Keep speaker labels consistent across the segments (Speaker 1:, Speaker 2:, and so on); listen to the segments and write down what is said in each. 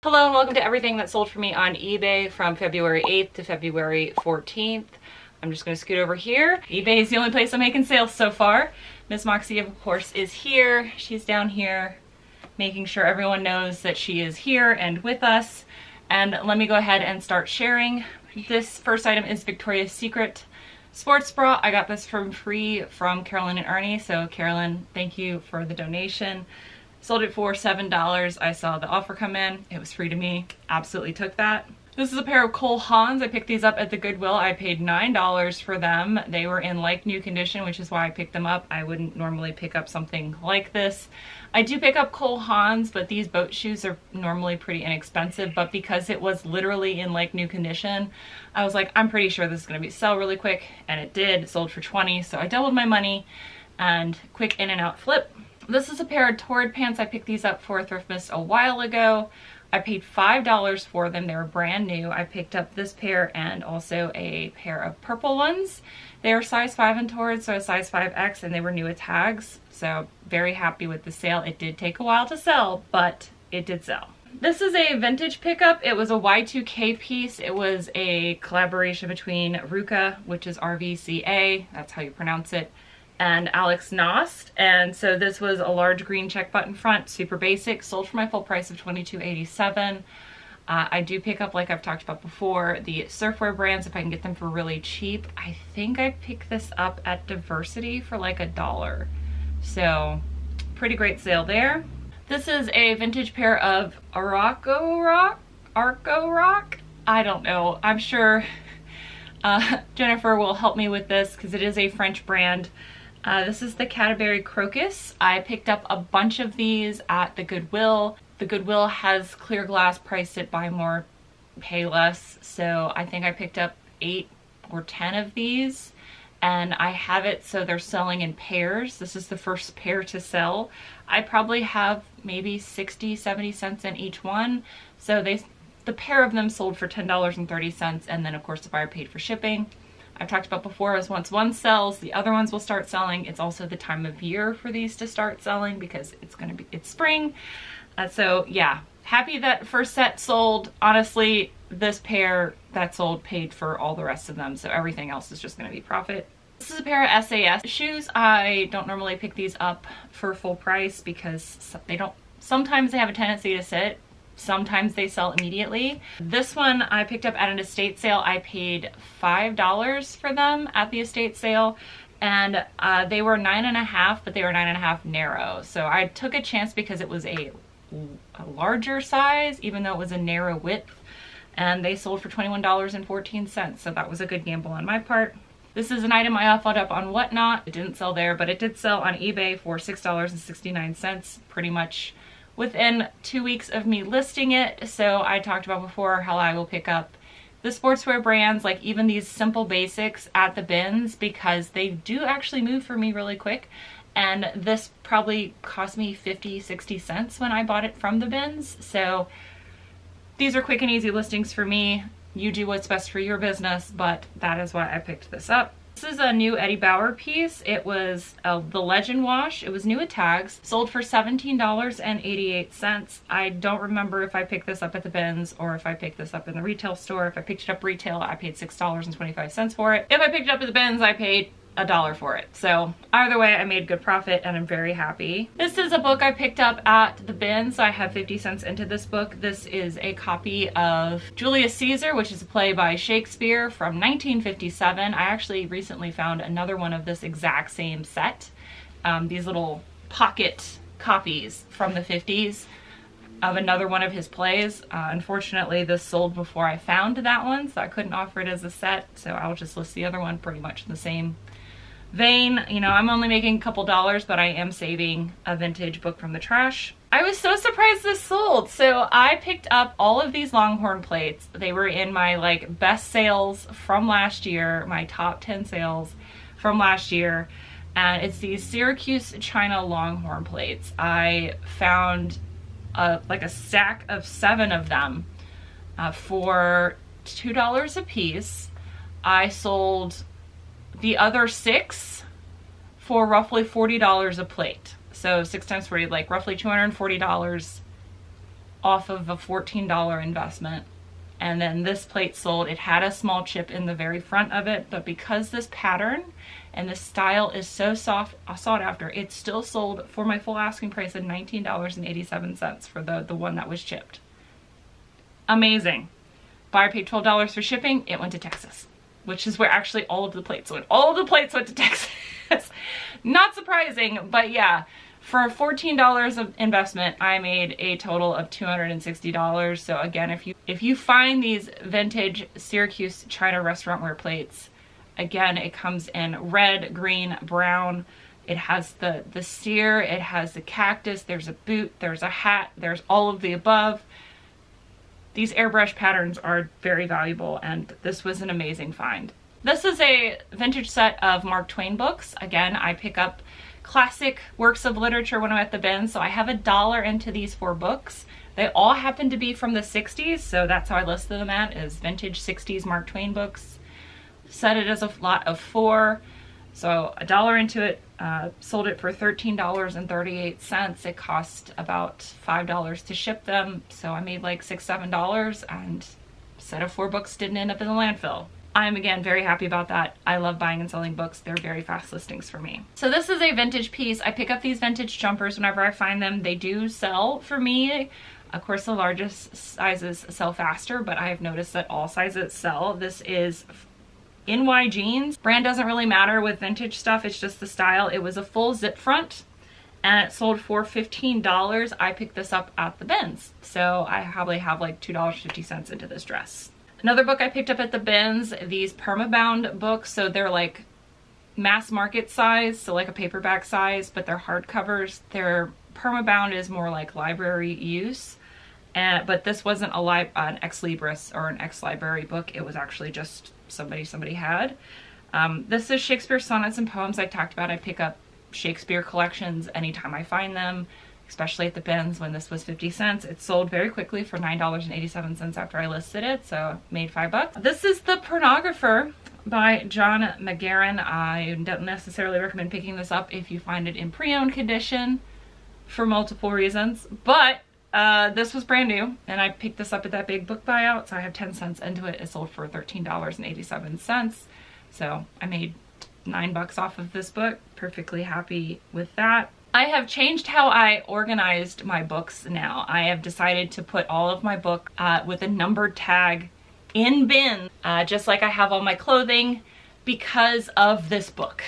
Speaker 1: Hello and welcome to everything that sold for me on eBay from February 8th to February 14th. I'm just going to scoot over here. eBay is the only place I'm making sales so far. Miss Moxie, of course, is here. She's down here making sure everyone knows that she is here and with us. And let me go ahead and start sharing. This first item is Victoria's Secret sports bra. I got this from free from Carolyn and Ernie. So Carolyn, thank you for the donation. Sold it for $7. I saw the offer come in. It was free to me. Absolutely took that. This is a pair of Cole Haans. I picked these up at the Goodwill. I paid $9 for them. They were in like new condition, which is why I picked them up. I wouldn't normally pick up something like this. I do pick up Cole Haans, but these boat shoes are normally pretty inexpensive. But because it was literally in like new condition, I was like, I'm pretty sure this is gonna sell really quick. And it did. It sold for $20. So I doubled my money and quick in and out flip. This is a pair of Torrid pants. I picked these up for Thrift Miss a while ago. I paid $5 for them. They were brand new. I picked up this pair and also a pair of purple ones. They were size 5 in Torrid, so a size 5X, and they were new at tags. So very happy with the sale. It did take a while to sell, but it did sell. This is a vintage pickup. It was a Y2K piece. It was a collaboration between Ruka, which is RVCA, that's how you pronounce it, and Alex Nost. And so this was a large green check button front, super basic, sold for my full price of $22.87. I do pick up, like I've talked about before, the surfwear brands if I can get them for really cheap. I think I picked this up at Diversity for like $1. So pretty great sale there. This is a vintage pair of Arco Rock? I don't know. I'm sure Jennifer will help me with this because it is a French brand. This is the Cadbury Crocus. I picked up a bunch of these at the Goodwill. The Goodwill has clear glass, priced it buy more, pay less. So I think I picked up 8 or 10 of these, and I have it so they're selling in pairs. This is the first pair to sell. I probably have maybe 60-70 cents in each one. So the pair of them sold for $10.30, and then of course the buyer paid for shipping. I've talked about before is once one sells, the other ones will start selling. It's also the time of year for these to start selling because it's spring. So yeah, happy that first set sold. Honestly, this pair that sold paid for all the rest of them. So everything else is just gonna be profit. This is a pair of SAS shoes. I don't normally pick these up for full price because sometimes they have a tendency to sit. Sometimes they sell immediately. This one I picked up at an estate sale. I paid $5 for them at the estate sale, and they were 9.5, but they were 9.5 narrow. So I took a chance because it was a larger size, even though it was a narrow width, and they sold for $21.14. So that was a good gamble on my part. This is an item I offered up on Whatnot. It didn't sell there, but it did sell on eBay for $6.69, pretty much within 2 weeks of me listing it. So I talked about before how I will pick up the sportswear brands, like even these simple basics at the bins, because they do actually move for me really quick. And this probably cost me 50-60 cents when I bought it from the bins. So these are quick and easy listings for me. You do what's best for your business, but that is why I picked this up. This is a new Eddie Bauer piece. It was the Legend Wash. It was new at tags. Sold for $17.88. I don't remember if I picked this up at the bins or if I picked this up in the retail store. If I picked it up retail, I paid $6.25 for it. If I picked it up at the bins, I paid $1 for it. So either way, I made good profit and I'm very happy. This is a book I picked up at the bin, so I have 50 cents into this book. This is a copy of Julius Caesar, which is a play by Shakespeare from 1957. I actually recently found another one of this exact same set. These little pocket copies from the 50s of another one of his plays. Unfortunately, this sold before I found that one, so I couldn't offer it as a set, so I'll just list the other one pretty much in the same vein. You know, I'm only making a couple dollars, but I am saving a vintage book from the trash. I was so surprised this sold. So I picked up all of these Longhorn plates. They were in my like best sales from last year, my top 10 sales from last year. And it's these Syracuse China Longhorn plates. I found like a stack of 7 of them for $2 a piece. I sold the other 6 for roughly $40 a plate. So 6 times 40, like roughly $240 off of a $14 investment. And then this plate sold. It had a small chip in the very front of it, but because this pattern and this style is so sought after, it still sold for my full asking price of $19.87 for the one that was chipped. Amazing. Buyer paid $12 for shipping. It went to Texas, which is where actually all of the plates went. All of the plates went to Texas. Not surprising, but yeah, for $14 of investment, I made a total of $260. So again, if you find these vintage Syracuse China restaurantware plates, again, it comes in red, green, brown. It has the steer, it has the cactus, there's a boot, there's a hat, there's all of the above. These airbrush patterns are very valuable, and this was an amazing find. This is a vintage set of Mark Twain books. Again, I pick up classic works of literature when I'm at the bin, so I have $1 into these 4 books. They all happen to be from the 60s, so that's how I listed them at, is vintage 60s Mark Twain books. Set it as a lot of 4, so $1 into it, sold it for $13.38. It cost about $5 to ship them, so I made like $6, $7, and a set of 4 books didn't end up in the landfill. I'm again very happy about that. I love buying and selling books. They're very fast listings for me. So this is a vintage piece. I pick up these vintage jumpers whenever I find them. They do sell for me. Of course, the largest sizes sell faster, but I have noticed that all sizes sell. This is NY jeans. Brand doesn't really matter with vintage stuff. It's just the style. It was a full zip front and it sold for $15. I picked this up at the bins. So I probably have like $2.50 into this dress. Another book I picked up at the bins, these permabound books. So they're like mass market size, so like a paperback size, but they're hardcovers. Their permabound is more like library use. But this wasn't an ex libris or an ex library book. It was actually just somebody had. This is Shakespeare sonnets and poems I talked about. I pick up Shakespeare collections anytime I find them, especially at the bins. When this was 50 cents, it sold very quickly for $9.87 after I listed it, so made $5. This is The Pornographer by John McGarren. I don't necessarily recommend picking this up if you find it in pre-owned condition for multiple reasons, but this was brand new and I picked this up at that big book buyout, so I have 10 cents into it. It sold for $13.87, so I made $9 off of this book. Perfectly happy with that. I have changed how I organized my books now. I have decided to put all of my book with a numbered tag in bin, just like I have all my clothing, because of this book.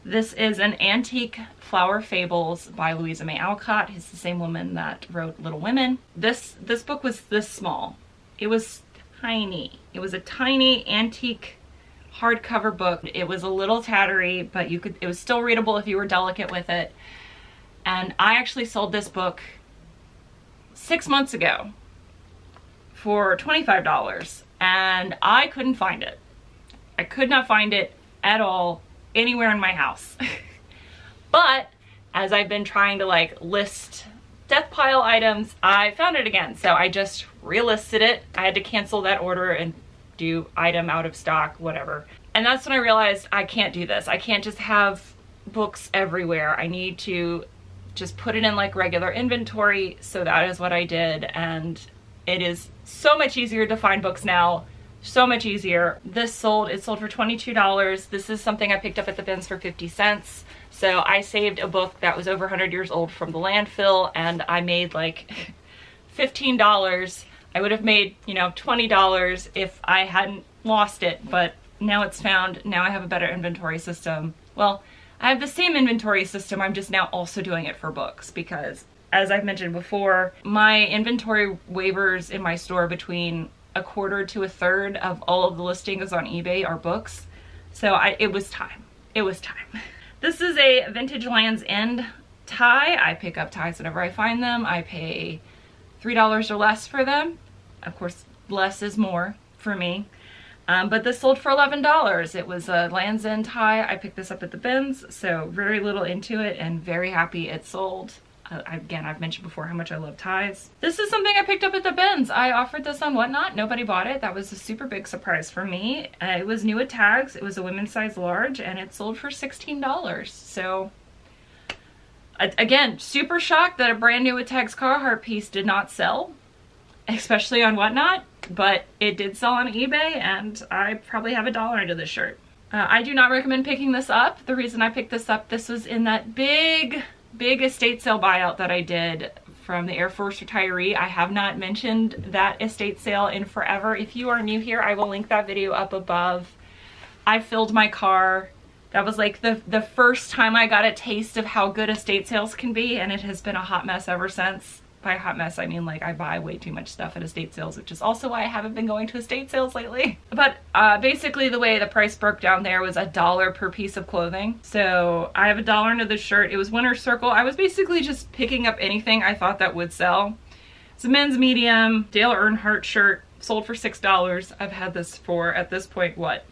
Speaker 1: This is an Antique Flower Fables by Louisa May Alcott. It's the same woman that wrote Little Women. This book was this small. It was tiny. It was a tiny antique hardcover book. It was a little tattery, but it was still readable if you were delicate with it. And I actually sold this book 6 months ago for $25, and I couldn't find it. I could not find it at all anywhere in my house. But as I've been trying to like list death pile items, I found it again. So I just relisted it. I had to cancel that order and do item out of stock, whatever. And that's when I realized I can't do this. I can't just have books everywhere. I need to just put it in like regular inventory. So that is what I did, and it is so much easier to find books now. So much easier. It sold for $22. This is something I picked up at the bins for 50 cents. So I saved a book that was over 100 years old from the landfill, and I made like $15. I would have made, you know, $20 if I hadn't lost it, but now it's found. Now I have a better inventory system. Well, I have the same inventory system, I'm just now also doing it for books, because as I've mentioned before, my inventory wavers in my store between a quarter to a third of all of the listings on eBay are books. So it was time. It was time. This is a vintage Land's End tie. I pick up ties whenever I find them. I pay $3 or less for them. Of course, less is more for me. But this sold for $11. It was a Land's End tie. I picked this up at the bins, so very little into it and very happy it sold. Again, I've mentioned before how much I love ties. This is something I picked up at the bins. I offered this on Whatnot. Nobody bought it. That was a super big surprise for me. It was new at tags. It was a women's size large, and it sold for $16. So again, super shocked that a brand new at tags Carhartt piece did not sell. especially on Whatnot, but it did sell on eBay and I probably have $1 into this shirt. I do not recommend picking this up. The reason I picked this up, this was in that big estate sale buyout that I did from the Air Force retiree. I have not mentioned that estate sale in forever. If you are new here, I will link that video up above. I filled my car. That was like the first time I got a taste of how good estate sales can be, and it has been a hot mess ever since. By a hot mess, I mean like I buy way too much stuff at estate sales, which is also why I haven't been going to estate sales lately. But basically the way the price broke down there was $1 per piece of clothing. So I have $1 into this shirt. It was Winter Circle. I was basically just picking up anything I thought that would sell. It's a men's medium Dale Earnhardt shirt, sold for $6. I've had this for, at this point, what,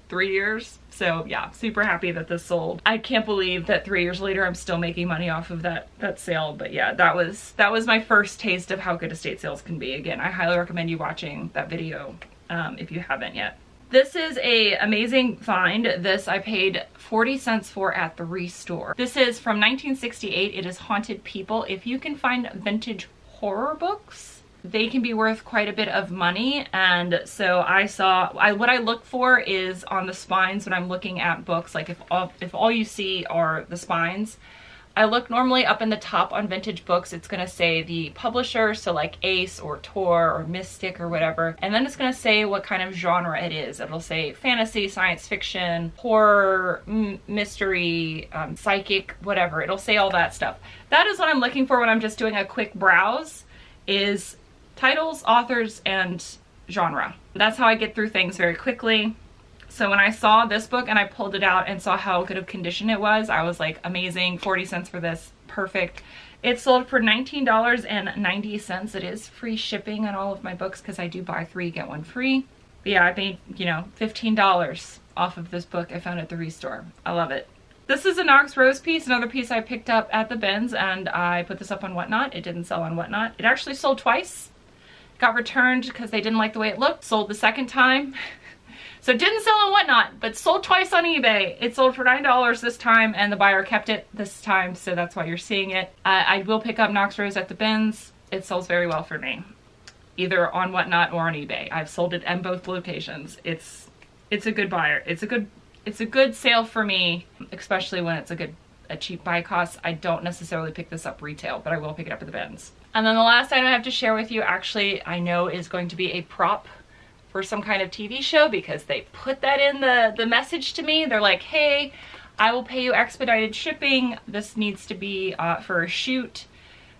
Speaker 1: 3 years? So yeah, super happy that this sold. I can't believe that 3 years later I'm still making money off of that sale. But yeah, that was my first taste of how good estate sales can be. Again, I highly recommend you watching that video if you haven't yet. This is a amazing find. This I paid 40 cents for at the Restore. This is from 1968. It is Haunted People. If you can find vintage horror books, they can be worth quite a bit of money. And so what I look for is on the spines when I'm looking at books, like if all you see are the spines, I look normally up in the top on vintage books. It's going to say the publisher, so like Ace or Tor or Mystic or whatever, and then it's going to say what kind of genre it is. It'll say fantasy, science fiction, horror, mystery, psychic, whatever. It'll say all that stuff. That is what I'm looking for when I'm just doing a quick browse, is titles, authors, and genre. That's how I get through things very quickly. So when I saw this book and I pulled it out and saw how good of condition it was, I was like, amazing, 40 cents for this, perfect. It sold for $19.90. It is free shipping on all of my books because I do buy 3, get 1 free. But yeah, I made, you know, $15 off of this book I found at the Restore. I love it. This is a Knox Rose piece, another piece I picked up at the bins, and I put this up on Whatnot. It didn't sell on Whatnot. It actually sold twice. Got returned because they didn't like the way it looked. Sold the second time. So it didn't sell on Whatnot, but sold twice on eBay. It sold for $9 this time, and the buyer kept it this time, so that's why you're seeing it. I will pick up Knox Rose at the bins. It sells very well for me, either on Whatnot or on eBay. I've sold it in both locations. It's a good buyer. It's a good sale for me, especially when it's a cheap buy cost. I don't necessarily pick this up retail, but I will pick it up at the bins. And then the last item I have to share with you, actually, I know is going to be a prop for some kind of TV show, because they put that in the message to me. They're like, hey, I will pay you expedited shipping. This needs to be for a shoot,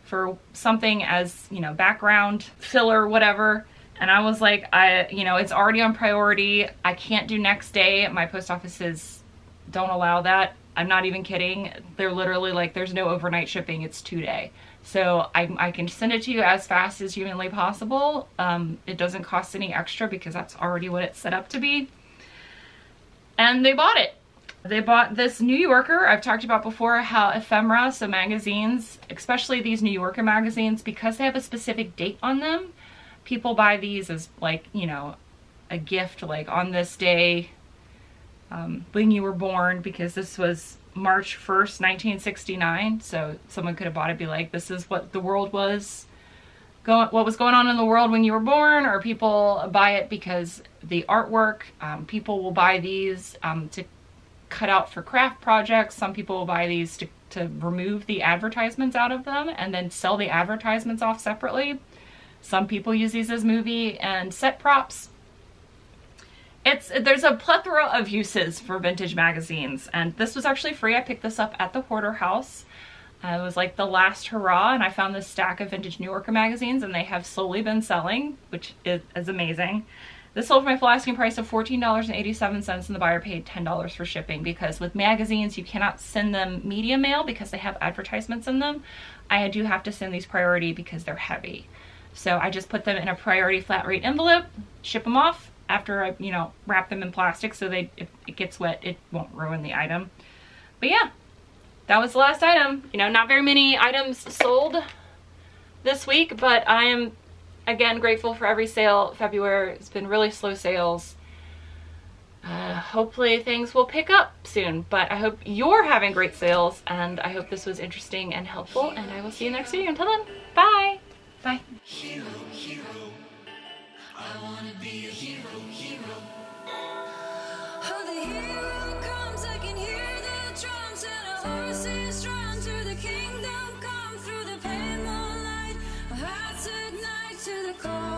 Speaker 1: for something as, you know, background, filler, whatever. And I was like, it's already on priority. I can't do next day. My post offices don't allow that. I'm not even kidding. They're literally like, there's no overnight shipping. It's 2-day. So I can send it to you as fast as humanly possible. It doesn't cost any extra because that's already what it's set up to be. And they bought it. They bought this New Yorker. I've talked about before how ephemera, so magazines, especially these New Yorker magazines, because they have a specific date on them, people buy these as like, you know, a gift, like on this day when you were born, because this was March 1st, 1969. So someone could have bought it, be like, this is what the world was what was going on in the world when you were born. Or people buy it because the artwork, people will buy these to cut out for craft projects. Some people will buy these to remove the advertisements out of them and then sell the advertisements off separately. Some people use these as movie and set props. There's a plethora of uses for vintage magazines, and this was actually free. I picked this up at the Hoarder House. It was like the last hurrah, and I found this stack of vintage New Yorker magazines, and they have slowly been selling, which is amazing. This sold for my full asking price of $14.87, and the buyer paid $10 for shipping, because with magazines you cannot send them media mail because they have advertisements in them. I do have to send these priority because they're heavy. So I just put them in a priority flat rate envelope, ship them off after I, you know, wrap them in plastic so if it gets wet, it won't ruin the item. But yeah, that was the last item. You know, not very many items sold this week, but I am, again, grateful for every sale. February, it's been really slow sales. Hopefully things will pick up soon, but I hope you're having great sales, and I hope this was interesting and helpful, and I will see you next video. Until then, bye! Bye. Hero.
Speaker 2: be a hero, hero.
Speaker 3: Oh, the hero comes, I can hear the drums, and a horse is drawn to the kingdom come through the pale moonlight. Hearts ignite to the core.